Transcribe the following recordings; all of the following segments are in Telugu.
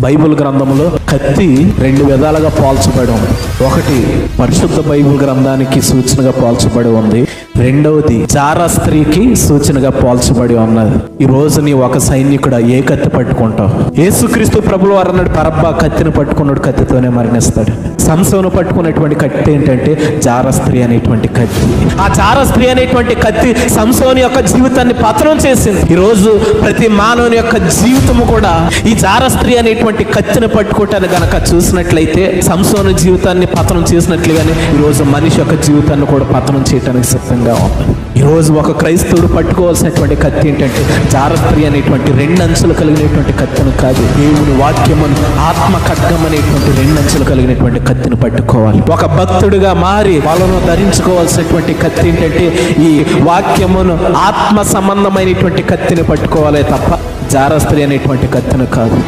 బైబిల్ గ్రంథంలో కత్తి రెండు విధాలుగా పోల్చబడి ఉంది. ఒకటి పరిశుద్ధ బైబిల్ గ్రంథానికి సూచనగా పోల్చబడి ఉంది. రెండవది జారా స్త్రీకి సూచనగా పోల్చబడి ఉన్నది. ఈ రోజు నీ ఒక సైనికుడు ఏ కత్తి పట్టుకుంటావు? యేసుక్రీస్తు ప్రభువు వారు అన్నాడు, బరబ్బా కత్తిని పట్టుకున్నాడు, కత్తితోనే మరణిస్తాడు. సంసోను పట్టుకున్నటువంటి కత్తి ఏంటంటే జారా స్త్రీ అనేటువంటి కత్తి. ఆ జారా స్త్రీ అనేటువంటి కత్తి సంసోను యొక్క జీవితాన్ని పతనం చేసింది. ఈ రోజు ప్రతి మానవుని యొక్క జీవితము కూడా ఈ జారా స్త్రీ అనేటువంటి కత్తిని పట్టుకోవటాన్ని గనక చూసినట్లయితే సంసోను జీవితాన్ని పతనం చేసినట్లుగానే ఈ రోజు మనిషి యొక్క జీవితాన్ని కూడా పతనం చేయడానికి సిద్ధంగా ఉంది. ఈ రోజు ఒక క్రైస్తవుడు పట్టుకోవాల్సినటువంటి కత్తి ఏంటంటే జారా స్త్రీ అనేటువంటి రెండు అంచులు కలిగినటువంటి కత్తిని కాదు, దేవుని వాక్యమును ఆత్మ ఖడ్గం అనేటువంటి రెండు అంచులు కలిగినటువంటి కత్తిని పట్టుకోవాలి. ఒక భక్తుడిగా మారి వాళ్ళను ధరించుకోవాల్సినటువంటి కత్తి ఏంటంటే ఈ వాక్యమును ఆత్మ సంబంధమైనటువంటి కత్తిని పట్టుకోవాలి తప్ప జారా స్త్రీ అనేటువంటి కత్తిని కాదు.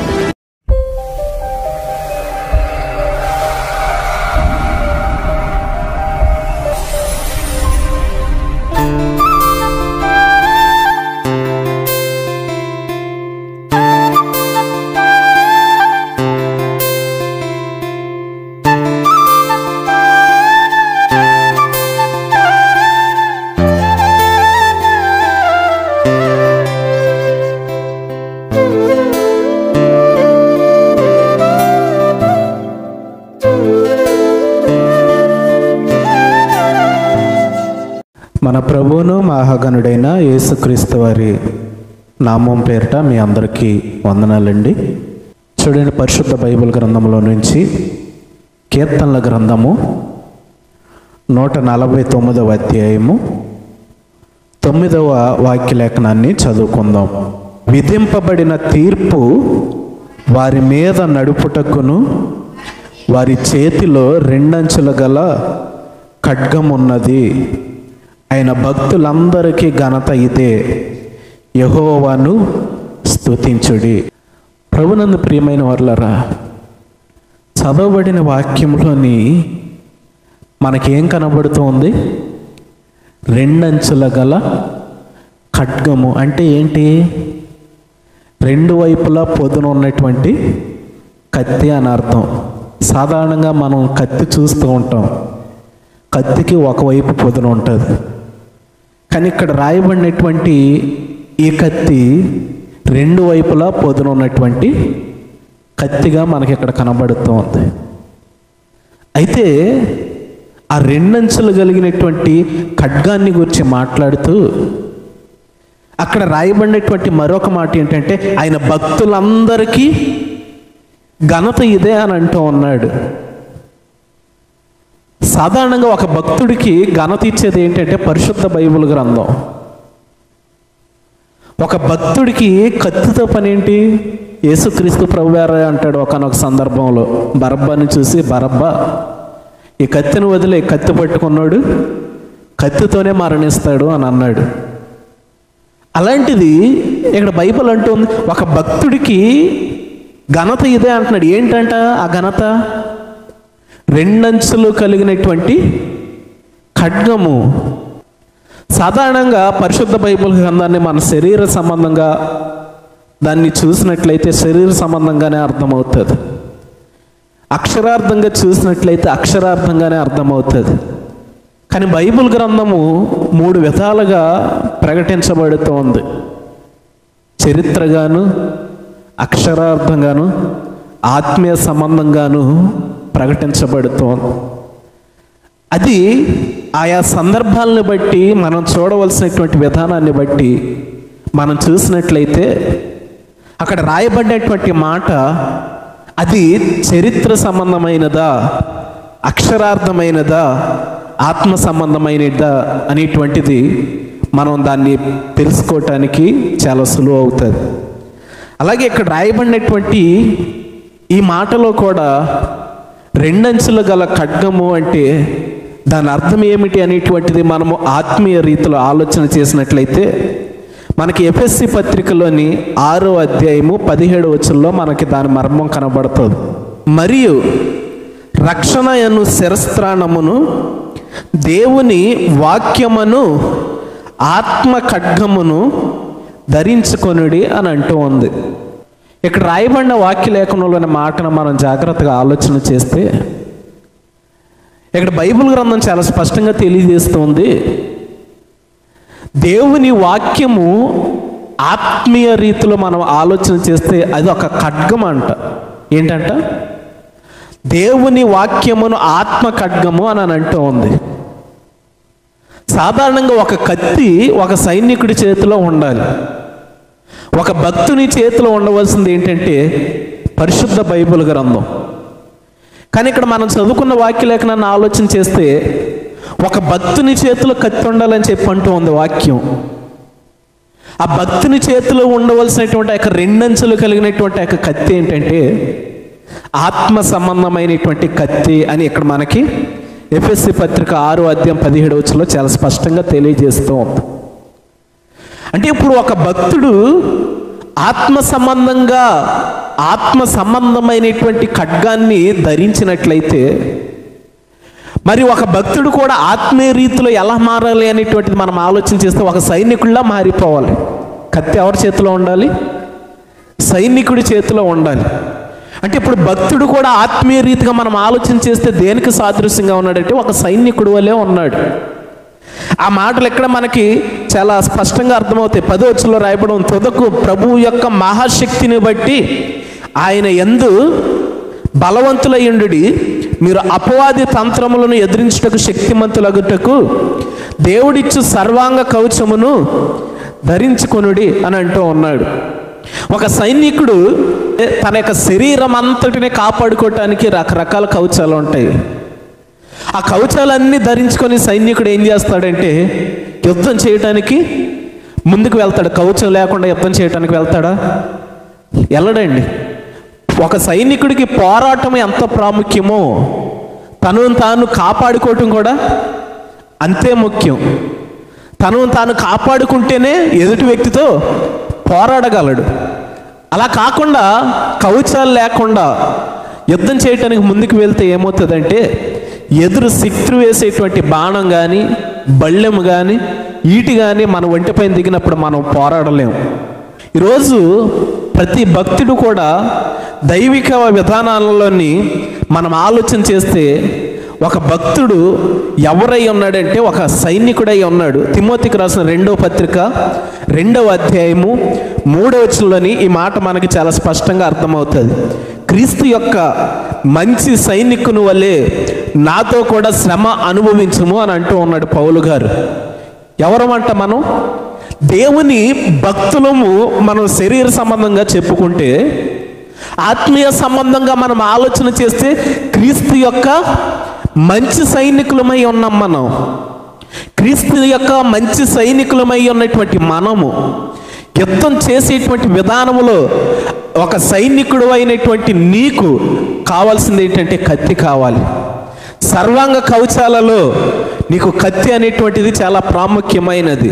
మన ప్రభువును మహాగణుడైన యేసుక్రీస్తు వారి నామం పేరిట మీ అందరికీ వందనాలండి. చూడండి, పరిశుద్ధ బైబిల్ గ్రంథంలో నుంచి కీర్తనల గ్రంథము 149వ అధ్యాయము 9వ వాక్యలేఖనాన్ని చదువుకుందాం. విధింపబడిన తీర్పు వారి మీద నడుపుటకును వారి చేతిలో రెండంచుల గల ఖడ్గం ఉన్నది. ఆయన భక్తులందరికీ ఘనత ఇదే, యెహోవాను స్తుతించుడి. ప్రభునందు ప్రియమైన వారలారా, చదవబడిన వాక్యంలోని మనకేం కనబడుతోంది? రెండంచుల గల ఖడ్గము అంటే ఏంటి? రెండు వైపులా పొదును ఉన్నటువంటి కత్తి అని అర్థం. సాధారణంగా మనం కత్తి చూస్తూ ఉంటాం, కత్తికి ఒకవైపు పొదును ఉంటుంది. కానీ ఇక్కడ రాయబడినటువంటి ఈ కత్తి రెండు వైపులా పొదును ఉన్నటువంటి కత్తిగా మనకి ఇక్కడ కనబడుతోంది. అయితే ఆ రెండంచులు కలిగినటువంటి ఖడ్గాన్ని గురించి మాట్లాడుతూ అక్కడ రాయబడినటువంటి మరొక మాట ఏంటంటే ఆయన భక్తులందరికీ ఘనత ఇదే అని అంటూ ఉన్నాడు. సాధారణంగా ఒక భక్తుడికి ఘనత ఇచ్చేది ఏంటంటే పరిశుద్ధ బైబిల్ గ్రంథం. ఒక భక్తుడికి కత్తితో పని ఏంటి? యేసుక్రీస్తు ప్రభువారే అంటాడు ఒకనొక సందర్భంలో బరబ్బాని చూసి, బరబ్బా ఈ కత్తిని వదిలే, కత్తి పట్టుకున్నాడు కత్తితోనే మరణిస్తాడు అని అన్నాడు. అలాంటిది ఇక్కడ బైబిల్ అంటుంది ఒక భక్తుడికి ఘనత ఇదే అంటున్నాడు. ఏంటంట ఆ ఘనత? రెండంచులు కలిగినటువంటి ఖడ్గము. సాధారణంగా పరిశుద్ధ బైబిల్ గ్రంథాన్ని మన శరీర సంబంధంగా దాన్ని చూసినట్లయితే శరీర సంబంధంగానే అర్థమవుతుంది, అక్షరార్థంగా చూసినట్లయితే అక్షరార్థంగానే అర్థమవుతుంది. కానీ బైబిల్ గ్రంథము మూడు విధాలుగా ప్రకటించబడుతోంది. చరిత్రగాను, అక్షరార్థంగాను, ఆత్మీయ సంబంధంగాను ప్రకటించబడుతోంది. అది ఆయా సందర్భాలను బట్టి మనం చూడవలసినటువంటి విధానాన్ని బట్టి మనం చూసినట్లయితే అక్కడ రాయబడినటువంటి మాట అది చరిత్ర సంబంధమైనదా, అక్షరార్థమైనదా, ఆత్మ సంబంధమైనదా అనేటువంటిది మనం దాన్ని తెలుసుకోవటానికి చాలా సులువు అవుతుంది. అలాగే ఇక్కడ రాయబడినటువంటి ఈ మాటలో కూడా రెండంచులు గల ఖడ్గము అంటే దాని అర్థం ఏమిటి అనేటువంటిది మనము ఆత్మీయ రీతిలో ఆలోచన చేసినట్లయితే మనకి ఎఫెస్సి పత్రికలోని 6వ అధ్యాయము 17వ వచనంలో మనకి దాని మర్మం కనబడుతుంది. మరియు రక్షణ అను శిరస్త్రాణమును దేవుని వాక్యమును ఆత్మ ఖడ్గమును ధరించుకొనుడి అని అంటూ ఉంది. ఇక్కడ రాయబడిన వాక్య లేఖనంలోని మాటను మనం జాగ్రత్తగా ఆలోచన చేస్తే ఇక్కడ బైబిల్ గ్రంథం చాలా స్పష్టంగా తెలియజేస్తుంది, దేవుని వాక్యము ఆత్మీయ రీతిలో మనం ఆలోచన చేస్తే అది ఒక ఖడ్గం అంట. ఏంటంట? దేవుని వాక్యమును ఆత్మ ఖడ్గము అని అంటూ ఉంది. సాధారణంగా ఒక కత్తి ఒక సైనికుడి చేతిలో ఉండాలి. ఒక భక్తుని చేతిలో ఉండవలసింది ఏంటంటే పరిశుద్ధ బైబిల్ గ్రంథం. కానీ ఇక్కడ మనం చదువుకున్న వాక్యలేఖనాన్ని ఆలోచన చేస్తే ఒక భక్తుని చేతిలో కత్తి ఉండాలని చెప్పి అంటూ ఉంది వాక్యం. ఆ భక్తుని చేతిలో ఉండవలసినటువంటి ఆ రెండంచులు కలిగినటువంటి ఆ కత్తి ఏంటంటే ఆత్మ సంబంధమైనటువంటి కత్తి అని ఇక్కడ మనకి ఎఫెసీ పత్రిక 6:17 చాలా స్పష్టంగా తెలియజేస్తూ ఉంది. అంటే ఇప్పుడు ఒక భక్తుడు ఆత్మ సంబంధమైనటువంటి ఖడ్గాన్ని ధరించినట్లయితే మరి ఒక భక్తుడు కూడా ఆత్మీయ రీతిలో ఎలా మారాలి అనేటువంటిది మనం ఆలోచన చేస్తే ఒక సైనికుడిలా మారిపోవాలి. కత్తి ఎవరి చేతిలో ఉండాలి? సైనికుడి చేతిలో ఉండాలి. అంటే ఇప్పుడు భక్తుడు కూడా ఆత్మీయ రీతిగా మనం ఆలోచన చేస్తే దేనికి సాదృశ్యంగా ఉన్నాడంటే ఒక సైనికుడు వలె ఉన్నాడు. ఆ మాటలు ఎక్కడ మనకి చాలా స్పష్టంగా అర్థమవుతాయి. 10వ వచనంలో రాయబడి, తుదకు ప్రభువు యొక్క మహాశక్తిని బట్టి ఆయన యందు బలవంతులయ్యుండుడి, మీరు అపవాది తంత్రములను ఎదిరించుటకు శక్తిమంతులగుటకు దేవుడిచ్చు సర్వాంగ కవచమును ధరించుకొనుడి అని అంటూ ఉన్నాడు. ఒక సైనికుడు తన యొక్క శరీరం అంతటిని కాపాడుకోవటానికి రకరకాల కవచాలు ఉంటాయి. ఆ కవచాలన్నీ ధరించుకొని సైనికుడు ఏం చేస్తాడంటే యుద్ధం చేయటానికి ముందుకు వెళ్తాడు. కవచం లేకుండా యుద్ధం చేయటానికి వెళ్తాడా? వెళ్ళడండి. ఒక సైనికుడికి పోరాటం ఎంత ప్రాముఖ్యమో తనను తాను కాపాడుకోవటం కూడా అంతే ముఖ్యం. తనను తాను కాపాడుకుంటేనే ఎదుటి వ్యక్తితో పోరాడగలడు. అలా కాకుండా కవచాలు లేకుండా యుద్ధం చేయటానికి ముందుకు వెళ్తే ఏమవుతుందంటే ఎదురు శత్రు వేసేటువంటి బాణం కానీ బళ్ళెము కానీ ఈటి కానీ మన ఒంటిపైన దిగినప్పుడు మనం పోరాడలేము. ఈరోజు ప్రతి భక్తుడు కూడా దైవిక విధానాలలోని మనం ఆలోచన చేస్తే ఒక భక్తుడు ఎవరై ఉన్నాడంటే ఒక సైనికుడై ఉన్నాడు. తిమోతికి రాసిన 2వ పత్రిక 2వ అధ్యాయము 3వ వచనంలోని ఈ మాట మనకి చాలా స్పష్టంగా అర్థమవుతుంది. క్రీస్తు యొక్క మంచి సైనికుని వలె నాతో కూడా శ్రమ అనుభవించుము అని అంటూ ఉన్నాడు పౌలు గారు. ఎవరమంట? మనం దేవుని భక్తులము. మనం శరీర సంబంధంగా చెప్పుకుంటే ఆత్మీయ సంబంధంగా మనం ఆలోచన చేస్తే క్రీస్తు యొక్క మంచి సైనికులమై ఉన్నాం. మనం క్రీస్తు యొక్క మంచి సైనికులమై ఉన్నటువంటి మనము యుద్ధం చేసేటువంటి విధానములో ఒక సైనికుడు అయినటువంటి నీకు కావాల్సింది ఏంటంటే కత్తి కావాలి. సర్వాంగ కవచాలలో నీకు కత్తి అనేటువంటిది చాలా ప్రాముఖ్యమైనది.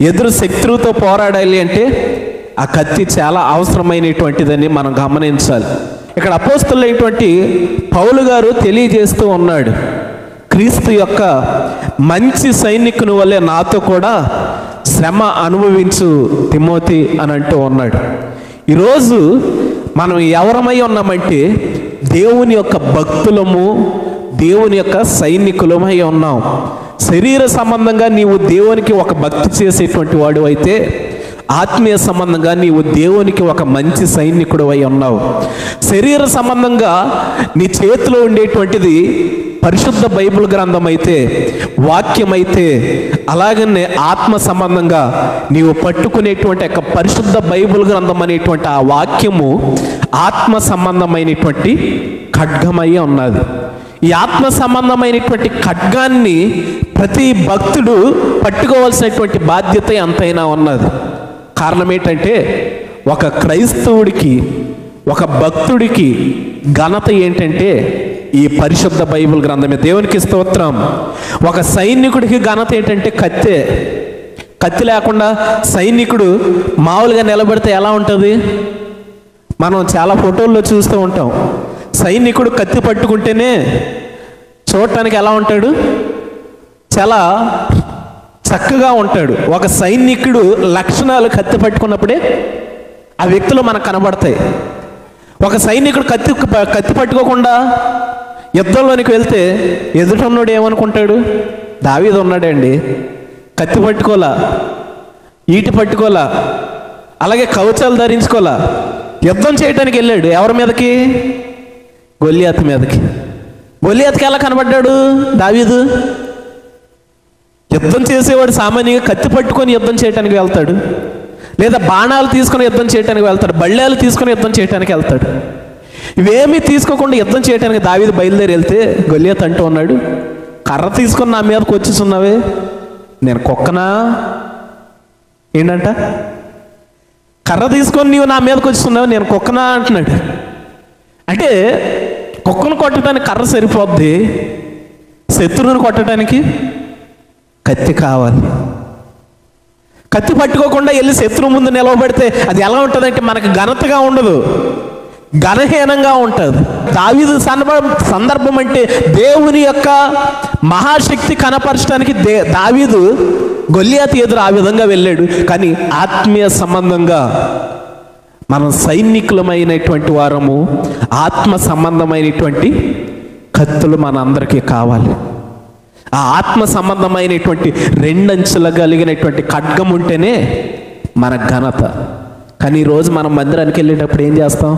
ఎదురు శత్రువుతో పోరాడాలి అంటే ఆ కత్తి చాలా అవసరమైనటువంటిదని మనం గమనించాలి. ఇక్కడ అపోస్తలుడైనటువంటి పౌలు గారు తెలియజేస్తూ ఉన్నాడు, క్రీస్తు యొక్క మంచి సైనికుని వల్లే నాతో కూడా శ్రమ అనుభవించు తిమోతి అని అంటూ ఉన్నాడు. ఈరోజు మనం ఎవరమై ఉన్నామంటే దేవుని యొక్క భక్తులము, దేవుని యొక్క సైనికులమై ఉన్నాం. శరీర సంబంధంగా నీవు దేవునికి ఒక భక్తి చేసేటువంటి వాడు అయితే ఆత్మీయ సంబంధంగా నీవు దేవునికి ఒక మంచి సైనికుడు అయి ఉన్నావు. శరీర సంబంధంగా నీ చేతిలో ఉండేటువంటిది పరిశుద్ధ బైబిల్ గ్రంథం అయితే, వాక్యం అయితే, అలాగనే ఆత్మ సంబంధంగా నీవు పట్టుకునేటువంటి యొక్క పరిశుద్ధ బైబిల్ గ్రంథం అనేటువంటి ఆ వాక్యము ఆత్మ సంబంధమైనటువంటి ఖడ్గమై ఉన్నది. ఈ ఆత్మ సంబంధమైనటువంటి ఖడ్గాన్ని ప్రతి భక్తుడు పట్టుకోవాల్సినటువంటి బాధ్యత ఎంతైనా ఉన్నది. కారణం ఏంటంటే ఒక క్రైస్తవుడికి, ఒక భక్తుడికి ఘనత ఏంటంటే ఈ పరిశుద్ధ బైబిల్ గ్రంథమే. దేవునికి స్తోత్రం. ఒక సైనికుడికి ఘనత ఏంటంటే కత్తే. కత్తి లేకుండా సైనికుడు మామూలుగా నిలబడితే ఎలా ఉంటుంది? మనం చాలా ఫోటోల్లో చూస్తూ ఉంటాం. సైనికుడు కత్తి పట్టుకుంటేనే చూడటానికి ఎలా ఉంటాడు? చాలా చక్కగా ఉంటాడు. ఒక సైనికుడు లక్షణాలు కత్తి పట్టుకున్నప్పుడే ఆ వ్యక్తులు మనకు కనబడతాయి. ఒక సైనికుడు కత్తి పట్టుకోకుండా యుద్ధంలోనికి వెళ్తే ఎదుటన్నోడు ఏమనుకుంటాడు? దావీదు ఉన్నాడండి, కత్తి పట్టుకోలా, ఈటి పట్టుకోలా, అలాగే కవచాలు ధరించుకోలా, యుద్ధం చేయడానికి వెళ్ళాడు. ఎవరి మీదకి? గొల్లియాతు మీదకి. గొల్లియాతుకి ఎలా కనబడ్డాడు దావీదు? యుద్ధం చేసేవాడు సామాన్యంగా కత్తి పట్టుకొని యుద్ధం చేయడానికి వెళ్తాడు, లేదా బాణాలు తీసుకుని యుద్ధం చేయడానికి వెళ్తాడు, బళ్ళాలు తీసుకుని యుద్ధం చేయడానికి వెళ్తాడు. ఇవేమీ తీసుకోకుండా యుద్ధం చేయడానికి దావీదు బయలుదేరి వెళ్తే గొల్లియాతు అంటూ ఉన్నాడు, కర్ర తీసుకొని నా మీదకి వచ్చేస్తున్నావే, నేను కుక్కనా ఏంటంట? కర్ర తీసుకొని నీవు నా మీదకి వచ్చేస్తున్నావు, నేను కుక్కనా అంటున్నాడు. అంటే కుక్కను కొట్టడానికి కర్ర సరిపోద్ది, శత్రువుని కొట్టడానికి కత్తి కావాలి. కత్తి పట్టుకోకుండా వెళ్ళి శత్రువు ముందు నిలవబడితే అది ఎలా ఉంటుందంటే మనకు ఘనతగా ఉండదు, ఘనహీనంగా ఉంటుంది. దావీదు సందర్భం అంటే దేవుని యొక్క మహాశక్తి కనపరచడానికి దావీదు గొల్లియాతు ఎదురు ఆ విధంగా వెళ్ళాడు. కానీ ఆత్మీయ సంబంధంగా మనం సైనికులమైనటువంటి వారము, ఆత్మ సంబంధమైనటువంటి కత్తులు మన అందరికీ కావాలి. ఆ ఆత్మ సంబంధమైనటువంటి రెండంచులు కలిగినటువంటి ఖడ్గం ఉంటేనే మన ఘనత. కానీ ఈరోజు మనం మందిరానికి వెళ్ళేటప్పుడు ఏం చేస్తాం?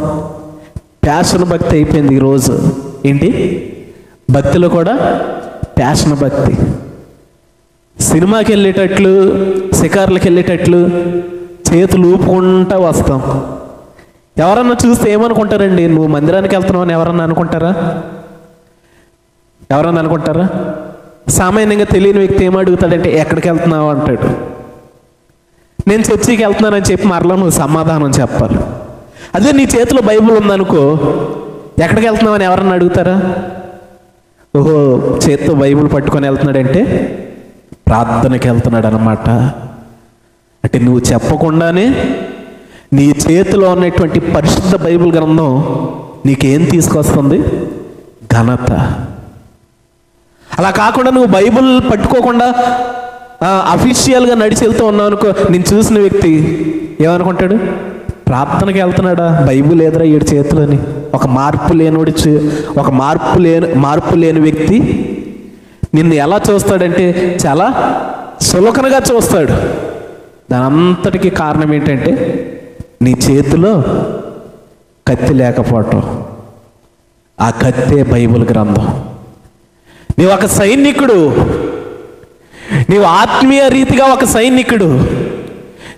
ప్యాషన్ భక్తి అయిపోయింది ఈరోజు. ఏంటి? భక్తిలో కూడా ప్యాషన్ భక్తి. సినిమాకి వెళ్ళేటట్లు, షికార్లకు వెళ్ళేటట్లు చేతులు ఊపుకుంటూ వస్తాం. ఎవరన్నా చూస్తే ఏమనుకుంటారండి? నువ్వు మందిరానికి వెళ్తున్నావు అని ఎవరన్నా అనుకుంటారా? ఎవరన్నా అనుకుంటారా? సామాన్యంగా తెలియని వ్యక్తి ఏమడుగుతాడంటే ఎక్కడికి వెళ్తున్నావు అంటాడు. నేను చర్చికి వెళ్తున్నానని చెప్పి మరలా నువ్వు సమాధానం చెప్పాలి. అదే నీ చేతిలో బైబిల్ ఉందనుకో, ఎక్కడికి వెళ్తున్నావు అని ఎవరన్నా అడుగుతారా? ఓహో, చేతితో బైబిల్ పట్టుకొని వెళ్తున్నాడంటే ప్రార్థనకి వెళ్తున్నాడు అన్నమాట. అంటే నువ్వు చెప్పకుండానే నీ చేతిలో ఉన్నటువంటి పరిశుద్ధ బైబిల్ గ్రంథం నీకేం తీసుకొస్తుంది? ఘనత. అలా కాకుండా నువ్వు బైబిల్ పట్టుకోకుండా అఫీషియల్గా నడిచి వెళ్తూ ఉన్నావు అనుకో, నేను చూసిన వ్యక్తి ఏమనుకుంటాడు? ప్రార్థనకి వెళ్తున్నాడా, బైబిల్ ఎదురా ఏడు చేతులని. ఒక మార్పు లేని వ్యక్తి నిన్ను ఎలా చూస్తాడంటే చాలా సులకనగా చూస్తాడు. దాని అంతటికీ కారణం ఏంటంటే నీ చేతిలో కత్తి లేకపోవటం. ఆ కత్తే బైబిల్ గ్రంథం. నీవు ఒక సైనికుడు, నీవు ఆత్మీయ రీతిగా ఒక సైనికుడు,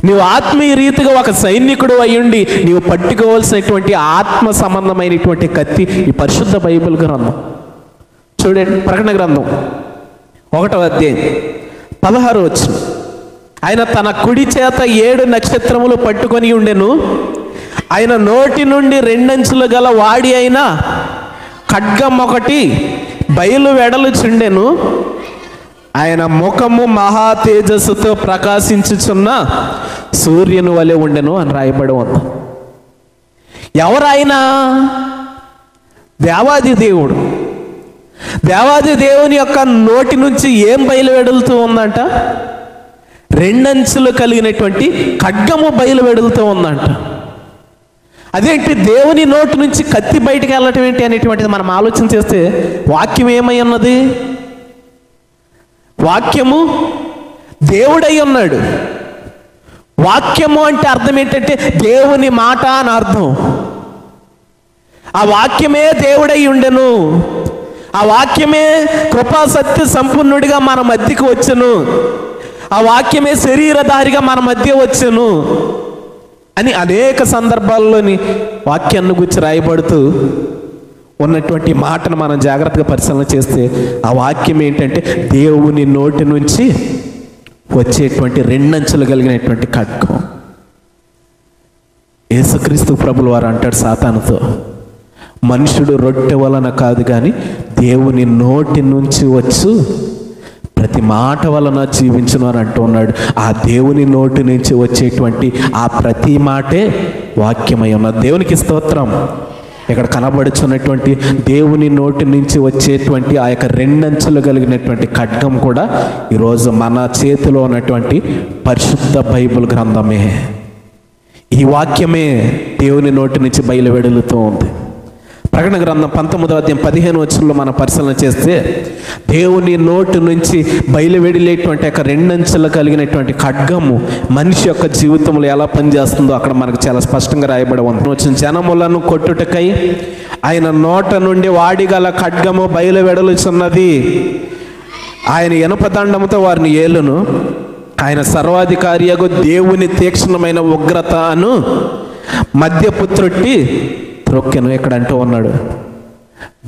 నీవు ఆత్మీయ రీతిగా ఒక సైనికుడు అయ్యుండి నీవు పట్టుకోవాల్సినటువంటి ఆత్మ సంబంధమైనటువంటి కత్తి ఈ పరిశుద్ధ బైబిల్ గ్రంథం. చూడండి, ప్రకటన గ్రంథం 1వ అధ్యాయం 16వ వచనం. ఆయన తన కుడి చేత 7 నక్షత్రములు పట్టుకొని ఉండెను, ఆయన నోటి నుండి 2 అంచులు గల వాడి అయిన ఖడ్గం ఒకటి బయలు వెడలుచుండెను, ఆయన ముఖము మహా తేజస్సుతో ప్రకాశించుచున్న సూర్యుని వలె ఉండెను అని రాయబడి ఉంది. ఎవరైనా? దేవాది దేవుడు. దేవాది దేవుని యొక్క నోటి నుంచి ఏం బయలు వెడులుతూ ఉందంట? 2 అంచులు కలిగినటువంటి ఖడ్గము బయలు వెడులుతూ ఉందంట. అదేంటి? దేవుని నోటి నుంచి కత్తి బయటికి వెళ్ళటం ఏంటి అనేటువంటిది మనం ఆలోచన చేస్తే వాక్యం ఏమై ఉన్నది? వాక్యము దేవుడై ఉన్నాడు. వాక్యము అంటే అర్థం ఏంటంటే దేవుని మాట అని అర్థం. ఆ వాక్యమే దేవుడై ఉండెను, ఆ వాక్యమే కృపా సత్య సంపూర్ణుడిగా మన మధ్యకి వచ్చెను, ఆ వాక్యమే శరీరధారిగా మన మధ్య వచ్చెను అని అనేక సందర్భాల్లోని వాక్యాన్ని గురించి రాయబడుతూ ఉన్నటువంటి మాటను మనం జాగ్రత్తగా పరిశీలన చేస్తే ఆ వాక్యం ఏంటంటే దేవుని నోటి నుంచి వచ్చేటువంటి 2 అంచులు కలిగినటువంటి ఖడ్గం. యేసుక్రీస్తు ప్రభులు వారు అంటాడు సాతానుతో, మనుషుడు రొట్టె వలన కాదు కానీ దేవుని నోటి నుంచి వచ్చు ప్రతి మాట వలన జీవించును అని అంటూ ఉన్నాడు. ఆ దేవుని నోటి నుంచి వచ్చేటువంటి ఆ ప్రతి మాటే వాక్యమై ఉన్నది. దేవునికి స్తోత్రం. ఇక్కడ కనబడుచున్నటువంటి దేవుని నోటి నుంచి వచ్చేటువంటి ఆ యొక్క 2 అంచులు కలిగినటువంటి ఖడ్గం కూడా ఈరోజు మన చేతిలో ఉన్నటువంటి పరిశుద్ధ బైబిల్ గ్రంథమే. ఈ వాక్యమే దేవుని నోటి నుంచి బయలువెడులుతూ ఉంది. ప్రకటన గ్రంథం 19:15 మనం పరిశీలన చేస్తే దేవుని నోటి నుంచి బయలువెడిలేటువంటి ఒక రెండంచెలు కలిగినటువంటి ఖడ్గము మనిషి యొక్క జీవితంలో ఎలా పనిచేస్తుందో అక్కడ మనకు చాలా స్పష్టంగా రాయబడి ఉంది. వచ్చిన జనములను కొట్టుటకై ఆయన నోట నుండి వాడిగల ఖడ్గము బయలువెడలుచున్నది. ఆయన ఇనపదండముతో వారిని ఏలును. ఆయన సర్వాధికారియగు దేవుని తీక్షణమైన ఉగ్రతను మధ్యపుత్రుట్టి త్రొక్కెను. ఇక్కడ అంటూ ఉన్నాడు,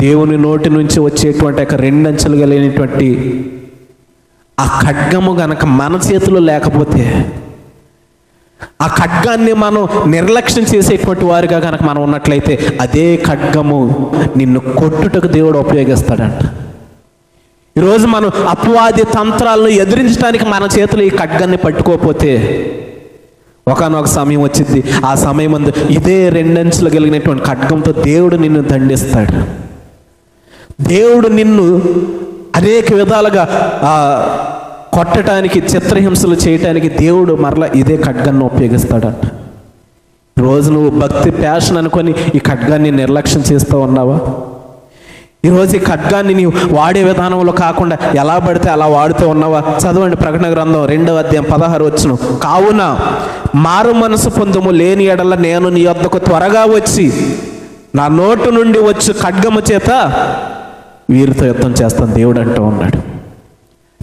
దేవుని నోటి నుంచి వచ్చేటువంటి ఒక రెండంచెలు కలిగినటువంటి ఆ ఖడ్గము గనక మన చేతిలో లేకపోతే, ఆ ఖడ్గాన్ని మనం నిర్లక్ష్యం చేసేటువంటి వారిగా కనుక మనం ఉన్నట్లయితే అదే ఖడ్గము నిన్ను కొట్టుటకు దేవుడు ఉపయోగిస్తాడంట. ఈరోజు మనం అపవాది తంత్రాలను ఎదిరించడానికి మన చేతులు ఈ ఖడ్గాన్ని పట్టుకోకపోతే ఒకనొక సమయం వచ్చింది. ఆ సమయం ముందు ఇదే రెండంచెలు కలిగినటువంటి ఖడ్గంతో దేవుడు నిన్ను దండిస్తాడు. దేవుడు నిన్ను అనేక విధాలుగా కొట్టడానికి, చిత్రహింసలు చేయటానికి దేవుడు మరలా ఇదే ఖడ్గాన్ని ఉపయోగిస్తాడంట. రోజు నువ్వు భక్తి ప్యాషన్ అనుకొని ఈ ఖడ్గాన్ని నిర్లక్ష్యం చేస్తూ ఉన్నావా? ఈరోజు ఈ ఖడ్గాన్ని నీవు వాడే విధానంలో కాకుండా ఎలా పడితే అలా వాడుతూ ఉన్నావా? చదవండి ప్రకటన గ్రంథం 2:16. కావున మారు మనసు పొందుము, లేని ఎడల నేను నీ వద్దకు త్వరగా వచ్చి నా నోటు నుండి వచ్చి ఖడ్గము చేత వీరితో యుద్ధం చేస్తాను దేవుడు అంటూ ఉన్నాడు.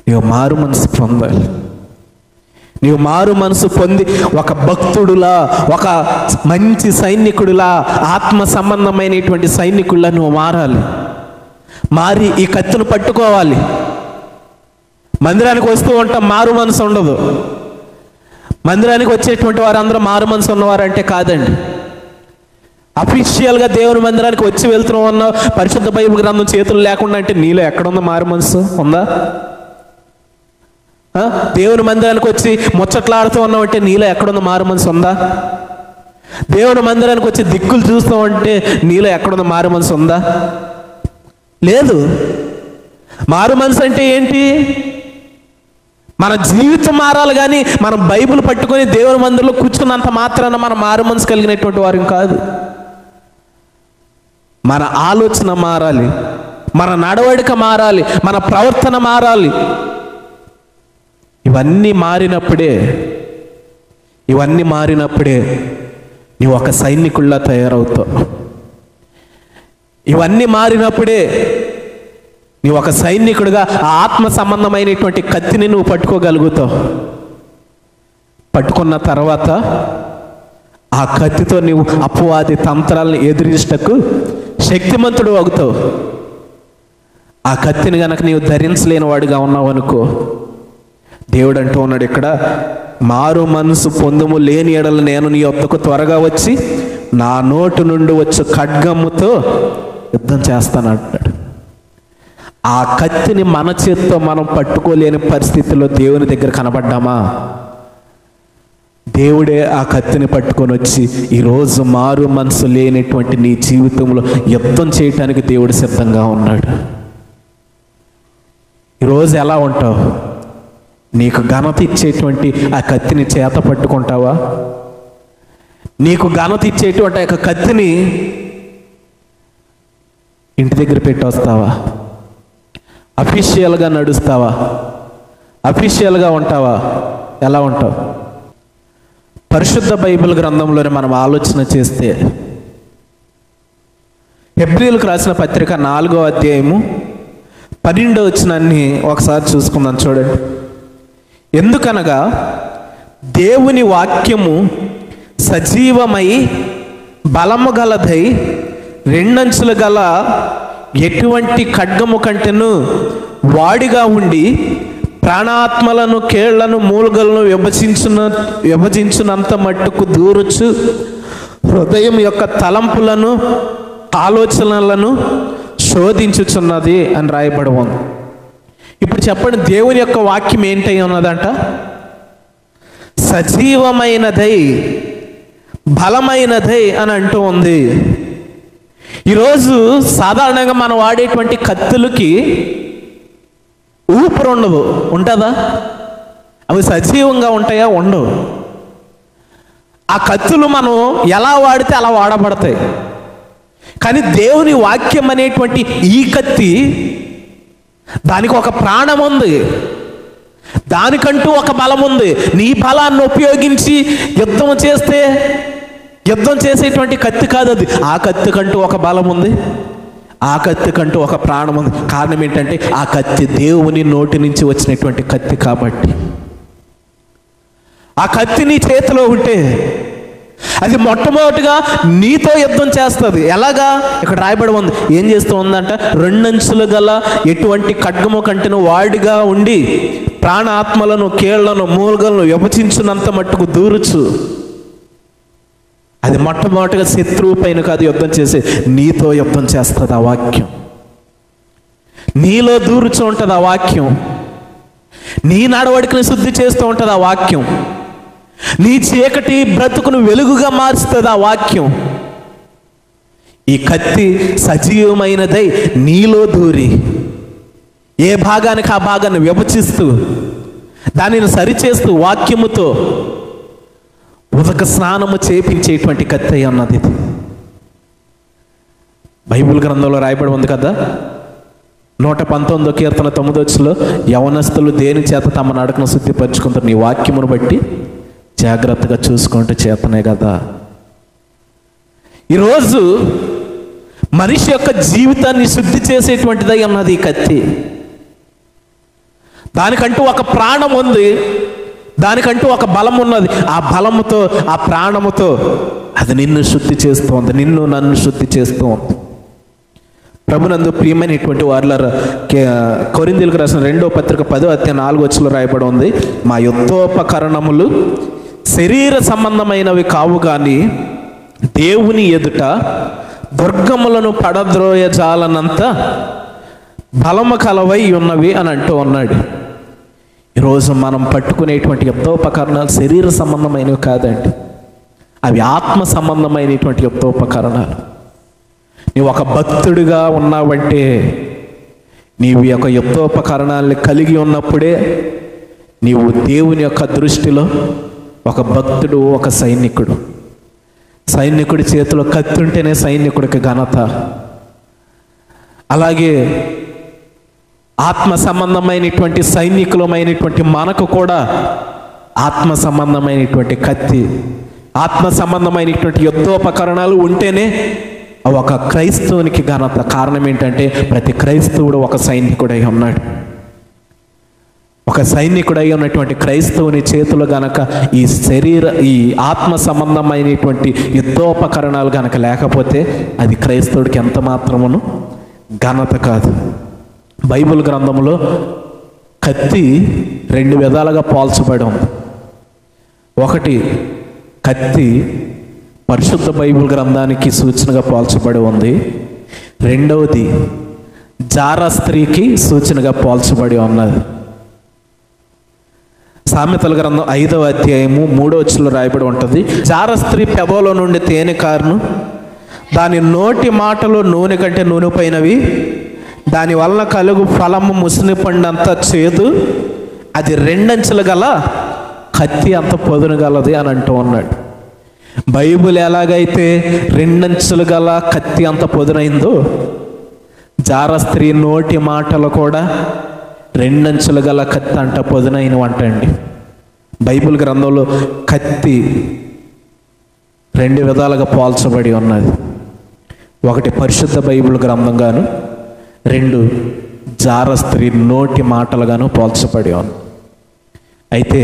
నీవు మారు మనసు పొందాలి. నీవు మారు మనసు పొంది ఒక భక్తుడులా, ఒక మంచి సైనికుడిలా, ఆత్మ సంబంధమైనటువంటి సైనికుడిలా నువ్వు మారాలి. మారి ఈ కత్తిని పట్టుకోవాలి. మందిరానికి వస్తూ ఉంటాం, మారు మనసు ఉండదు. మందిరానికి వచ్చేటువంటి వారందరూ మారు మనసు ఉన్నవారంటే కాదండి. అఫీషియల్గా దేవుని మందిరానికి వచ్చి వెళ్తున్నావు అన్నావు, పరిశుద్ధ బైబిల్ గ్రంథం చేతులు లేకుండా అంటే నీలో ఎక్కడుందో మారు మనసు ఉందా? దేవుని మందిరానికి వచ్చి ముచ్చట్లాడుతూ ఉన్నావు అంటే నీలో ఎక్కడుందో మారు మనసు ఉందా? దేవుని మందిరానికి వచ్చి దిక్కులు చూస్తావు అంటే నీలో ఎక్కడుందో మారు మనసు ఉందా? లేదు. మారు మనసు అంటే ఏంటి? మన జీవితం మారాలి, కానీ మనం బైబిల్ పట్టుకొని దేవుని మందిరంలో కూర్చున్నంత మాత్రాన మనం మారు మనసు కలిగినటువంటి వారు కాదు. మన ఆలోచన మారాలి, మన నడవడిక మారాలి, మన ప్రవర్తన మారాలి. ఇవన్నీ మారినప్పుడే నీవు ఒక సైనికుల్లా తయారవుతావు. ఇవన్నీ మారినప్పుడే నీవు ఒక సైనికుడిగా ఆ ఆత్మ సంబంధమైనటువంటి కత్తిని నువ్వు పట్టుకోగలుగుతావు. పట్టుకున్న తర్వాత ఆ కత్తితో నువ్వు అపవాది తంత్రాలను ఎదిరించటకు శక్తిమంతుడు అవుతావు. ఆ కత్తిని గనక నీవు ధరించలేని వాడిగా ఉన్నావు అనుకో, దేవుడు అంటూ ఉన్నాడు ఇక్కడ, మారు మనసు పొందుము, లేని ఎడల నేను నీ వద్దకు త్వరగా వచ్చి నా నోటు నుండి వచ్చి ఖడ్గముతో యుద్ధం చేస్తాను అంటాడు. ఆ కత్తిని మన చేత్తో మనం పట్టుకోలేని పరిస్థితుల్లో దేవుని దగ్గర కనబడ్డామా? దేవుడే ఆ కత్తిని పట్టుకొని వచ్చి ఈరోజు మారు మనసు లేనటువంటి నీ జీవితంలో యుద్ధం చేయటానికి దేవుడు సిద్ధంగా ఉన్నాడు. ఈరోజు ఎలా ఉంటావు? నీకు ఘనత ఇచ్చేటువంటి ఆ కత్తిని చేత పట్టుకుంటావా? నీకు ఘనత ఇచ్చేటువంటి ఆ కత్తిని ఇంటి దగ్గర పెట్టి వస్తావా? అఫీషియల్గా నడుస్తావా? అఫీషియల్గా ఉంటావా? ఎలా ఉంటావు? పరిశుద్ధ బైబిల్ గ్రంథంలోనే మనం ఆలోచన చేస్తే హెబ్రీయులకు రాసిన పత్రిక 4:12 ఒకసారి చూసుకుందాం. చూడండి. ఎందుకనగా దేవుని వాక్యము సజీవమై బలము గలదై రెండంచులు గల ఎటువంటి ఖడ్గము కంటేను వాడిగా ఉండి ప్రాణాత్మలను, కేళ్లను, మూలుగలను విభజించునంత మట్టుకు దూరచ్చు, హృదయం యొక్క తలంపులను, ఆలోచనలను శోధించుచున్నది అని రాయబడి ఉంది. ఇప్పుడు చెప్పండి, దేవుని యొక్క వాక్యం ఏంటై ఉన్నదంట? సజీవమైనదై బలమైనదై అని అంటూ ఉంది. ఈరోజు సాధారణంగా మనం వాడేటువంటి కత్తులకి ఊపిరి ఉండదు, ఉంటుందా? అవి సజీవంగా ఉంటాయా? ఉండవు. ఆ కత్తులు మనం ఎలా వాడితే అలా వాడబడతాయి. కానీ దేవుని వాక్యం అనేటువంటి ఈ కత్తి, దానికి ఒక ప్రాణం ఉంది, దానికంటూ ఒక బలం ఉంది. నీ బలాన్ని ఉపయోగించి యుద్ధం చేసేటువంటి కత్తి కాదు అది. ఆ కత్తి కంటూ ఒక బలం ఉంది, ఆ కత్తి కంటూ ఒక ప్రాణం ఉంది. కారణం ఏంటంటే ఆ కత్తి దేవుని నోటి నుంచి వచ్చినటువంటి కత్తి కాబట్టి. ఆ కత్తి నీ చేతిలో ఉంటే అది మొట్టమొదటిగా నీతో యుద్ధం చేస్తుంది. ఎలాగా? ఇక్కడ రాయబడి ఉంది. ఏం చేస్తూ ఉందంట? రెండంచులు గల ఎటువంటి ఖడ్గము కంటెను వాడిగా ఉండి ప్రాణ ఆత్మలను, కీళ్లను, మూలుగలను విభజించునంత మట్టుకు దూరుచు. అది మొట్టమొదటిగా శత్రువు పైన కాదు యుద్ధం చేసే, నీతో యుద్ధం చేస్తుంది ఆ వాక్యం. నీలో దూరుచు ఉంటుంది ఆ వాక్యం. నీ నడవడికని శుద్ధి చేస్తూ ఉంటుంది ఆ వాక్యం. నీ చీకటి బ్రతుకును వెలుగుగా మారుస్తుంది ఆ వాక్యం. ఈ కత్తి సజీవమైనదై నీలో దూరి ఏ భాగానికి ఆ భాగాన్ని విభజిస్తూ దానిని సరిచేస్తూ వాక్యముతో ఉదక స్నానము చేపించేటువంటి కత్తి అన్నది ఇది. బైబిల్ గ్రంథంలో రాయబడి ఉంది కదా, 119వ కీర్తన 9వ వచనంలో, యవనస్తులు దేని చేత తమ నడకను శుద్ధిపరచుకుంటారు? నీ వాక్యమును బట్టి జాగ్రత్తగా చూసుకుంటూ చేతనే కదా. ఈరోజు మనిషి యొక్క జీవితాన్ని శుద్ధి చేసేటువంటిదై ఉన్నది ఈ కత్తి. దానికంటూ ఒక ప్రాణం ఉంది, దానికంటూ ఒక బలం ఉన్నది. ఆ బలముతో, ఆ ప్రాణముతో అది నిన్ను శుద్ధి చేస్తుంది, నిన్ను నన్ను శుద్ధి చేస్తూ ఉంది. ప్రభునందు ప్రియమైనటువంటి వారులారా, కొరింథీయులకు రాసిన 2వ పత్రిక 10వ అధ్యాయం 4వ వచనంలో రాయబడి ఉంది, మా యుద్ధోపకరణములు శరీర సంబంధమైనవి కావు గాని దేవుని ఎదుట దుర్గములను పడద్రోయజాలనంత బలము కలవై ఉన్నవి అని అంటూ ఉన్నాడు. ఈరోజు మనం పట్టుకునేటువంటి యుద్ధోపకరణాలు శరీర సంబంధమైనవి కాదండి, అవి ఆత్మ సంబంధమైనటువంటి యుద్ధోపకరణాలు. నీవు ఒక భక్తుడిగా ఉన్నావంటే నీవు ఈ యొక్క యుద్ధోపకరణాలని కలిగి ఉన్నప్పుడే నీవు దేవుని యొక్క దృష్టిలో ఒక భక్తుడు, ఒక సైనికుడు. సైనికుడి చేతిలో కత్తి ఉంటేనే సైనికుడికి ఘనత. అలాగే ఆత్మ సంబంధమైనటువంటి సైనికులమైనటువంటి మనకు కూడా ఆత్మ సంబంధమైనటువంటి కత్తి, ఆత్మ సంబంధమైనటువంటి యుద్ధోపకరణాలు ఉంటేనే ఒక క్రైస్తవునికి ఘనత. కారణం ఏంటంటే ప్రతి క్రైస్తవుడు ఒక సైనికుడై ఉన్నాడు. ఒక సైనికుడై ఉన్నటువంటి క్రైస్తవుని చేతులు గనక ఈ ఆత్మ సంబంధమైనటువంటి యుద్ధోపకరణాలు గనక లేకపోతే అది క్రైస్తవుడికి ఎంత మాత్రమును ఘనత కాదు. బైబిల్ గ్రంథంలో కత్తి 2 విధాలుగా పోల్చబడి ఉంది. ఒకటి, కత్తి పరిశుద్ధ బైబిల్ గ్రంథానికి సూచనగా పోల్చబడి ఉంది. రెండవది జార స్త్రీకి సూచనగా పోల్చబడి ఉన్నది. సామెతల గ్రంథం 5వ అధ్యాయము 3వ వచనంలో రాయబడి ఉంటుంది, జార స్త్రీ పెదవుల నుండి తేనె కారును, దాని నోటి మాటలు నూనె కంటే నూనె పైనవి, దాని వలన కలుగు ఫలము ముసిని పండంత చేదు, అది 2 అంచులు గల కత్తి అంత పొదును గలది అని అంటూ ఉన్నాడు. బైబిల్ ఎలాగైతే 2 అంచులు గల కత్తి అంత పొదునైందో, జార స్త్రీ నోటి మాటలు కూడా 2 అంచులు గల కత్తి అంట పొదునైన అంటండి. బైబిల్ గ్రంథంలో కత్తి 2 విధాలుగా పోల్చబడి ఉన్నది. ఒకటి పరిశుద్ధ బైబిల్ గ్రంథంగాను, 2 జార స్త్రీ నోటి మాటలుగాను పోల్చబడి ఉంది. అయితే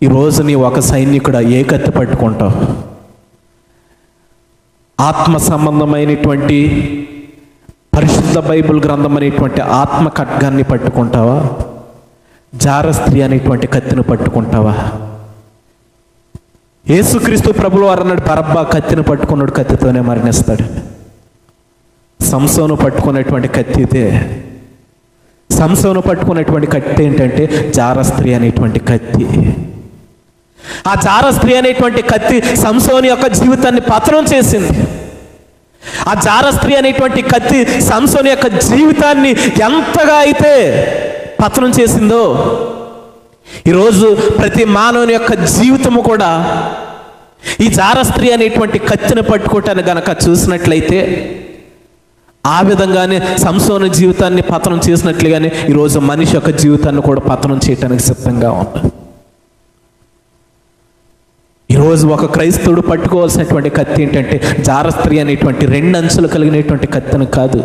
ఈరోజు నీ ఒక సైనికుడు ఏ కత్తి పట్టుకుంటావు? ఆత్మ సంబంధమైనటువంటి పరిశుద్ధ బైబిల్ గ్రంథం అనేటువంటి ఆత్మ ఖడ్గాన్ని పట్టుకుంటావా? జార స్త్రీ అనేటువంటి కత్తిని పట్టుకుంటావా? యేసుక్రీస్తు ప్రభువు వారు అన్నాడు, బరబ్బా కత్తిని పట్టుకున్నాడు, కత్తితోనే మరణిస్తాడు. సంసోను పట్టుకున్నటువంటి కత్తి ఇదే. సంసోను పట్టుకున్నటువంటి కత్తి ఏంటంటే జార స్త్రీ అనేటువంటి కత్తి. ఆ జార స్త్రీ అనేటువంటి కత్తి సంసోను యొక్క జీవితాన్ని పతనం చేసింది. ఆ జార స్త్రీ అనేటువంటి కత్తి సంసోను యొక్క జీవితాన్ని ఎంతగా అయితే పతనం చేసిందో, ఈరోజు ప్రతి మానవుని యొక్క జీవితము కూడా ఈ జారస్త్రీ అనేటువంటి కత్తిని పట్టుకోవటాన్ని గనక చూసినట్లయితే ఆ విధంగానే సంసోను జీవితాన్ని పతనం చేసినట్లుగానే ఈరోజు మనిషి యొక్క జీవితాన్ని కూడా పతనం చేయటానికి సిద్ధంగా ఉంది. ఈరోజు ఒక క్రైస్తవుడు పట్టుకోవాల్సినటువంటి కత్తి ఏంటంటే జారస్త్రీ అనేటువంటి 2 అంచులు కలిగినటువంటి కత్తిని కాదు,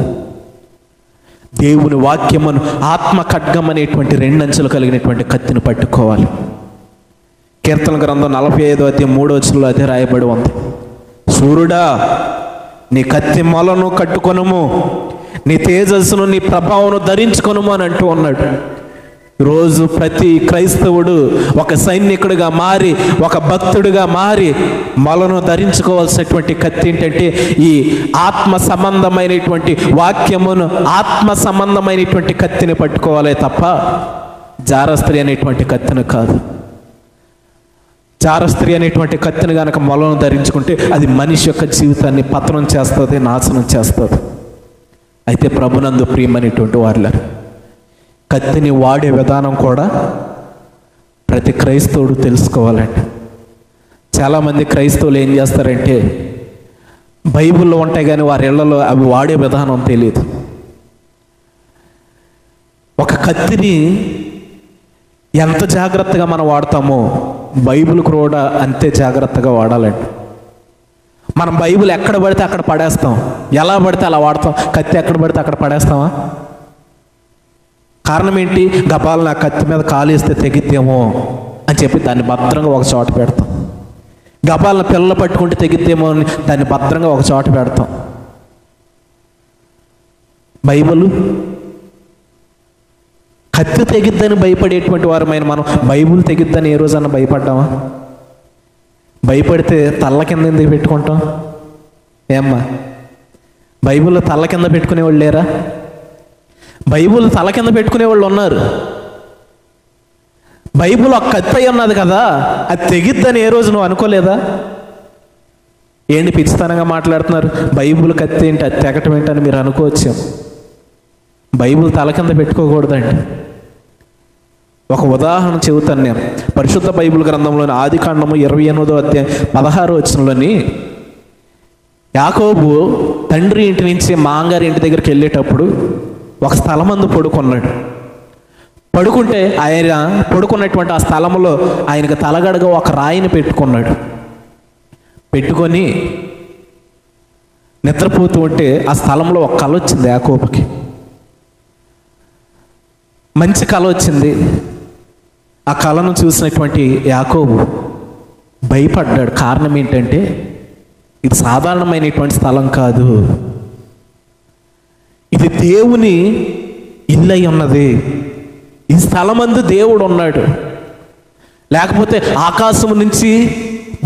దేవుని వాక్యమును ఆత్మ ఖడ్గం అనేటువంటి 2 అంచులు కలిగినటువంటి కత్తిని పట్టుకోవాలి. కీర్తన గ్రంథం 45:3 అదే రాయబడి ఉంది. సూర్యుడా, నీ కత్తి మొలను కట్టుకొనుము, నీ తేజస్సును నీ ప్రభావమును ధరించుకొనుము అని అంటూ ఉన్నాడు. రోజు ప్రతి క్రైస్తవుడు ఒక సైనికుడిగా మారి, ఒక భక్తుడిగా మారి మొలను ధరించుకోవాల్సినటువంటి కత్తి ఏంటంటే ఈ ఆత్మ సంబంధమైనటువంటి వాక్యమును, ఆత్మ సంబంధమైనటువంటి కత్తిని పట్టుకోవాలే తప్ప జారస్త్రీ అనేటువంటి కత్తిని కాదు. జారస్త్రీ అనేటువంటి కత్తిని కనుక మొలను ధరించుకుంటే అది మనిషి యొక్క జీవితాన్ని పతనం చేస్తుంది, నాశనం చేస్తుంది. అయితే ప్రభునందు ప్రియమైనటువంటి వారులారా, కత్తిని వాడే విధానం కూడా ప్రతి క్రైస్తవుడు తెలుసుకోవాలండి. చాలామంది క్రైస్తవులు ఏం చేస్తారంటే బైబిల్లో ఉంటాయి కానీ వారి ఇళ్లలో అవి వాడే విధానం తెలియదు. ఒక కత్తిని ఎంత జాగ్రత్తగా మనం వాడతామో బైబిల్ కూడా అంతే జాగ్రత్తగా వాడాలండి. మనం బైబిల్ ఎక్కడ పడితే అక్కడ పడేస్తాం, ఎలా పడితే అలా వాడతాం. కత్తి ఎక్కడ పడితే అక్కడ పడేస్తామా? కారణం ఏంటి? గబాలు నా కత్తి మీద కాలేస్తే తెగిద్దేమో అని చెప్పి దాన్ని భద్రంగా ఒక చోట పెడతాం. గబాలను పిల్లలు పట్టుకుంటే తెగిద్దేమో అని దాన్ని భద్రంగా ఒక చోట పెడతాం. బైబిల్ కత్తి తెగిద్దని భయపడేటువంటి వారమైన మనం బైబిల్ తెగిద్దని ఏ రోజన్నా భయపడ్డామా? భయపడితే తల్ల కింద ఎందుకు పెట్టుకుంటాం? ఏమ్మా, బైబిల్లో తల్ల కింద పెట్టుకునేవాళ్ళు లేరా? బైబిల్ తల కింద పెట్టుకునేవాళ్ళు ఉన్నారు. బైబిల్ ఒక కత్తి అయి ఉన్నది కదా, అది తెగిద్దని ఏ రోజు నువ్వు అనుకోలేదా? ఏంటి పిచ్చితనంగా మాట్లాడుతున్నారు? బైబిల్ కత్తి ఏంటి, అది తెగటం ఏంటని మీరు అనుకోవచ్చు. బైబిల్ తల కింద పెట్టుకోకూడదండి. ఒక ఉదాహరణ చెబుతాను నేను. పరిశుద్ధ బైబిల్ గ్రంథంలోని ఆదికాండము 28:16 యాకోబు తండ్రి ఇంటి నుంచి మాంగారి ఇంటి దగ్గరికి వెళ్ళేటప్పుడు ఒక స్థలమందు పడుకున్నాడు. పడుకుంటే ఆయన పడుకున్నటువంటి ఆ స్థలంలో ఆయనకు తలగడగా ఒక రాయిని పెట్టుకున్నాడు. పెట్టుకొని నిద్రపోతూ ఉంటే ఆ స్థలంలో ఒక కల వచ్చింది యాకోబుకి. మంచి కల వచ్చింది. ఆ కళను చూసినటువంటి యాకోబు భయపడ్డాడు. కారణం ఏంటంటే ఇది సాధారణమైనటువంటి స్థలం కాదు, ఇది దేవుని ఇల్లు అయి ఉన్నది. ఈ స్థలమందు దేవుడు ఉన్నాడు. లేకపోతే ఆకాశం నుంచి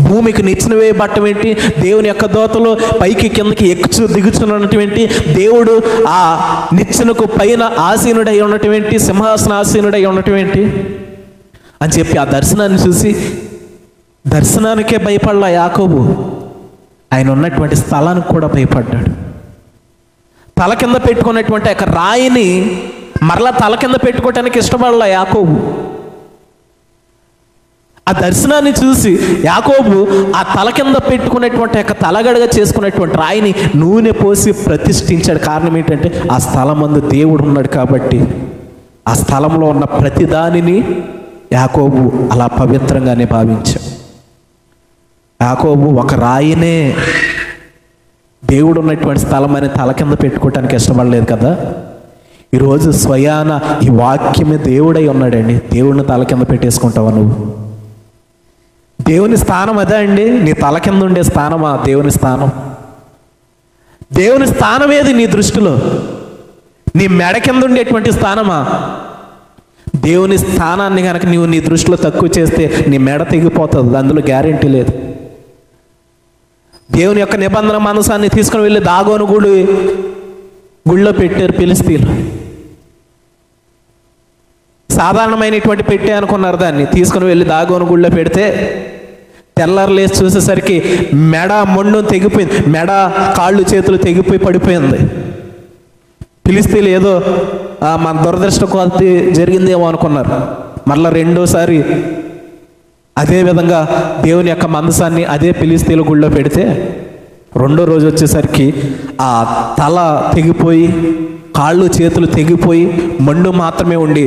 భూమికి నిచ్చెన వేయబట్టం ఏంటి? దేవుని యొక్క దోతలు పైకి కిందకి ఎక్కుచు దిగుచున్నటువంటి దేవుడు ఆ నిచ్చెనకు పైన ఆసీనుడై ఉండటం ఏంటి? సింహాసన ఆసీనుడై ఉండటం ఏంటి అని చెప్పి ఆ దర్శనాన్ని చూసి దర్శనానికే భయపడలా యాకోబు, ఆయన ఉన్నటువంటి స్థలానికి కూడా భయపడ్డాడు. తల కింద పెట్టుకున్నటువంటి ఒక రాయిని మరలా తల కింద పెట్టుకోవటానికి ఇష్టపడలా యాకోబు. ఆ దర్శనాన్ని చూసి యాకోబు ఆ తల కింద పెట్టుకున్నటువంటి యొక్క తలగడగా చేసుకున్నటువంటి రాయిని నూనె పోసి ప్రతిష్ఠించాడు. కారణం ఏంటంటే ఆ స్థలమందు దేవుడు ఉన్నాడు కాబట్టి ఆ స్థలంలో ఉన్న ప్రతి దానిని యాకోబు అలా పవిత్రంగానే భావించాడు. యాకోబు ఒక రాయినే దేవుడు ఉన్నటువంటి స్థలం అని తల కింద పెట్టుకోవటానికి ఇష్టపడలేదు కదా. ఈరోజు స్వయాన ఈ వాక్యమే దేవుడై ఉన్నాడండి. దేవుడిని తల కింద పెట్టేసుకుంటావా నువ్వు? దేవుని స్థానం అదే అండి. నీ తల కింద ఉండే స్థానమా దేవుని స్థానం? దేవుని స్థానం ఏది నీ దృష్టిలో? నీ మెడ కింద ఉండేటువంటి స్థానమా? దేవుని స్థానాన్ని కనుక నీవు నీ దృష్టిలో తక్కువ చేస్తే నీ మెడ తెగిపోతుంది, అందులో గ్యారెంటీ లేదు. దేవుని యొక్క నిబంధన మనసాన్ని తీసుకుని వెళ్ళి దాగోను గుళ్ళో పెట్టారు ఫిలిష్తీయులు. సాధారణమైనటువంటి పెట్టే అనుకున్నారు. దాన్ని తీసుకుని వెళ్ళి దాగోను గుళ్ళో పెడితే తెల్లారు లేచి చూసేసరికి మెడ మొండు తెగిపోయింది, మెడ కాళ్ళు చేతులు తెగిపోయి పడిపోయింది. ఫిలిష్తీయులు ఏదో మన దురదృష్టం కొద్ది జరిగిందేమో అనుకున్నారు. మళ్ళీ రెండోసారి అదేవిధంగా దేవుని యొక్క మందసాన్ని అదే ఫిలిష్తీయుల గుళ్ళో పెడితే రెండో రోజు వచ్చేసరికి ఆ తల తెగిపోయి కాళ్ళు చేతులు తెగిపోయి మొండు మాత్రమే ఉండి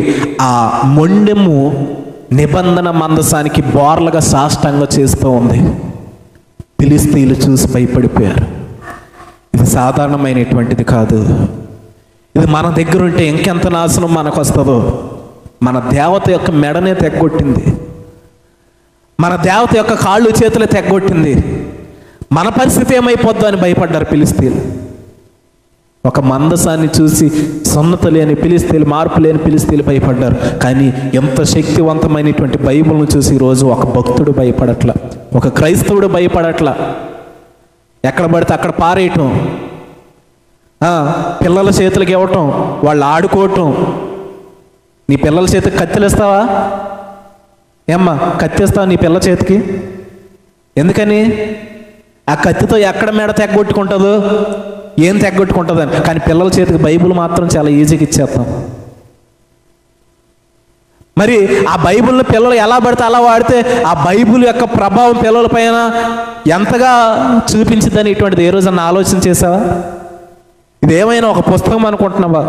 ఆ మొండెము నిబంధన మందసానికి బోర్లుగా సాష్టంగా చేస్తూ ఉంది. ఫిలిష్తీయులు చూసి భయపడిపోయారు. ఇది సాధారణమైనటువంటిది కాదు. ఇది మన దగ్గర ఉంటే ఇంకెంత నాశనం మనకు వస్తుందో. మన దేవత యొక్క మెడనే తెగ్గొట్టింది, మన దేవత యొక్క కాళ్ళు చేతులు తెగ్గొట్టింది. మన పరిస్థితి ఏమైపోద్దో అని భయపడ్డారు ఫిలిష్తీయులు. ఒక మందసాన్ని చూసి సున్నత లేని ఫిలిష్తీయులు, మార్పు లేని ఫిలిష్తీయులు భయపడ్డారు. కానీ ఎంత శక్తివంతమైనటువంటి బైబిల్ను చూసి ఈరోజు ఒక భక్తుడు భయపడట్లా, ఒక క్రైస్తవుడు భయపడట్లా. ఎక్కడ పడితే అక్కడ పారేయటం, పిల్లల చేతులకి ఇవ్వటం, వాళ్ళు ఆడుకోవటం. నీ పిల్లల చేతికి కత్తిలిస్తావా? ఏమ్మా కత్తిస్తావా నీ పిల్ల చేతికి? ఎందుకని? ఆ కత్తితో ఎక్కడ మెడ తెగ్గొట్టుకుంటుందో, ఏం తెగ్గొట్టుకుంటుందని. కానీ పిల్లల చేతికి బైబిల్ మాత్రం చాలా ఈజీగా ఇచ్చేస్తాం. మరి ఆ బైబిల్ని పిల్లలు ఎలా పడితే అలా వాడితే ఆ బైబిల్ యొక్క ప్రభావం పిల్లల పైన ఎంతగా చూపించిందని ఇటువంటిది ఏ రోజన్నా ఆలోచన చేసావా? ఇదేమైనా ఒక పుస్తకం అనుకుంటున్నావా?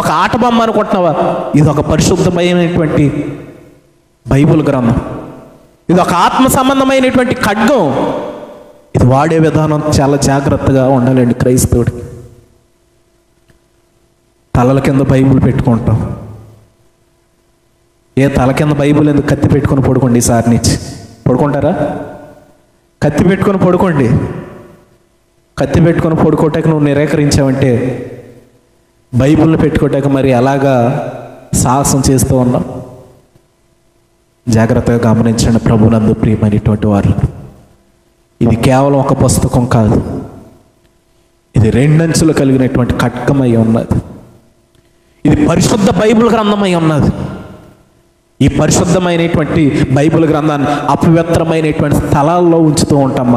ఒక ఆట బొమ్మ అనుకుంటున్నావా? ఇది ఒక పరిశుద్ధమైనటువంటి బైబిల్ గ్రంథం. ఇది ఒక ఆత్మ సంబంధమైనటువంటి ఖడ్గం. ఇది వాడే విధానం చాలా జాగ్రత్తగా ఉండాలండి క్రైస్తవుడికి. తలల కింద బైబిల్ పెట్టుకుంటాం. తల కింద బైబిల్ ఎందుకు? కత్తి పెట్టుకొని పడుకోండి. ఈసారి నుంచి పడుకుంటారా? కత్తి పెట్టుకొని పడుకోండి. కత్తి పెట్టుకొని పడుకోవటానికి నువ్వు నిరాకరించావంటే బైబిల్ని పెట్టుకోవటానికి మరి ఎలాగా సాహసం చేస్తూ ఉన్నావు? జాగ్రత్తగా గమనించండి ప్రభునందు ప్రియమైనటువంటి వారు. ఇది కేవలం ఒక పుస్తకం కాదు, ఇది రెండంచులు కలిగినటువంటి ఖడ్గమై ఉన్నది. ఇది పరిశుద్ధ బైబిల్ గ్రంథమై ఉన్నది. ఈ పరిశుద్ధమైనటువంటి బైబిల్ గ్రంథాన్ని అపవిత్రమైనటువంటి స్థలాల్లో ఉంచుతూ ఉంటాం.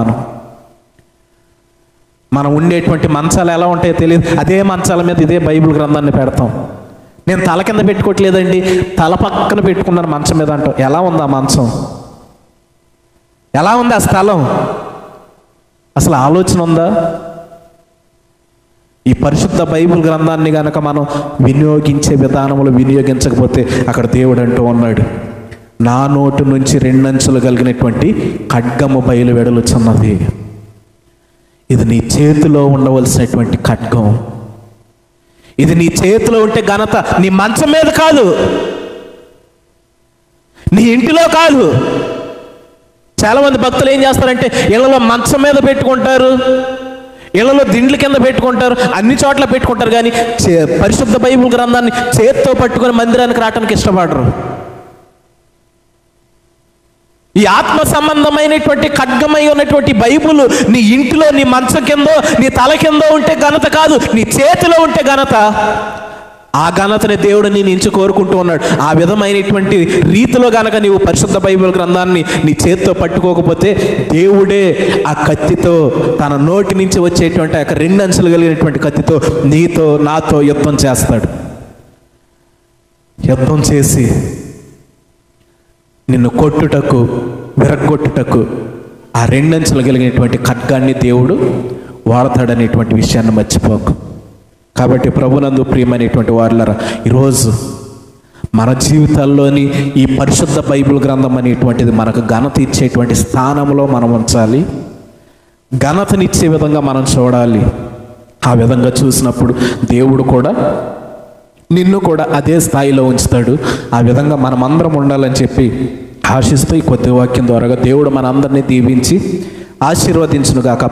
మనం ఉండేటువంటి మంచాలు ఎలా ఉంటాయో తెలియదు, అదే మంచాల మీద ఇదే బైబిల్ గ్రంథాన్ని పెడతాం. నేను తల కింద పెట్టుకోవట్లేదండి, తల పక్కన పెట్టుకున్నాను మంచం మీద అంటాం. ఎలా ఉంది ఆ మంచం? ఎలా ఉంది ఆ స్థలం? అసలు ఆలోచన ఉందా? ఈ పరిశుద్ధ బైబిల్ గ్రంథాన్ని కనుక మనం వినియోగించే విధానములు వినియోగించకపోతే అక్కడ దేవుడు అంటూ ఉన్నాడు, నా నోటి నుంచి రెండంచులు కలిగినటువంటి ఖడ్గము బయలు వెడలుచున్నది. ఇది నీ చేతిలో ఉండవలసినటువంటి ఖడ్గం. ఇది నీ చేతిలో ఉంటే ఘనత నీ మంచం మీద కాదు, నీ ఇంటిలో కాదు. చాలామంది భక్తులు ఏం చేస్తారంటే ఇళ్ళలో మంచం మీద పెట్టుకుంటారు, ఇళ్ళలో దిండ్ల కింద పెట్టుకుంటారు, అన్ని చోట్ల పెట్టుకుంటారు. కానీ పరిశుద్ధ బైబిల్ గ్రంథాన్ని చేత్తో పట్టుకొని మందిరానికి రావడానికి ఇష్టపడరు. ఈ ఆత్మ సంబంధమైనటువంటి ఖడ్గమై ఉన్నటువంటి బైబిల్ నీ ఇంటిలో, నీ మంచం కిందో, నీ తల కిందో ఉంటే ఘనత కాదు, నీ చేతిలో ఉంటే ఘనత. ఆ ఘనతని దేవుడు నీ నుంచి కోరుకుంటూ ఉన్నాడు. ఆ విధమైనటువంటి రీతిలో గనక నీవు పరిశుద్ధ బైబిల్ గ్రంథాన్ని నీ చేతితో పట్టుకోకపోతే దేవుడే ఆ కత్తితో, తన నోటి నుంచి వచ్చేటువంటి ఆ రెండు అంచులు కలిగినటువంటి కత్తితో నీతో నాతో యుద్ధం చేస్తాడు. యుద్ధం చేసి నిన్ను కొట్టుటకు, విరగొట్టుటకు ఆ రెండంచులు కలిగినటువంటి ఖడ్గాన్ని దేవుడు వాడతాడనేటువంటి విషయాన్ని మర్చిపోకు. కాబట్టి ప్రభునందు ప్రియమైనటువంటి వారులారా, ఈరోజు మన జీవితాల్లోని ఈ పరిశుద్ధ బైబిల్ గ్రంథం అనేటువంటిది మనకు ఘనత ఇచ్చేటువంటి స్థానంలో మనం ఉంచాలి. ఘనతనిచ్చే విధంగా మనం చూడాలి. ఆ విధంగా చూసినప్పుడు దేవుడు కూడా నిన్ను కూడా అదే స్థాయిలో ఉంచుతాడు. ఆ విధంగా మనమందరం ఉండాలని చెప్పి ఆశిస్తూ ఈ కొద్ది వాక్యం ద్వారా దేవుడు మనందరినీ దీవించి ఆశీర్వదించునుగాక.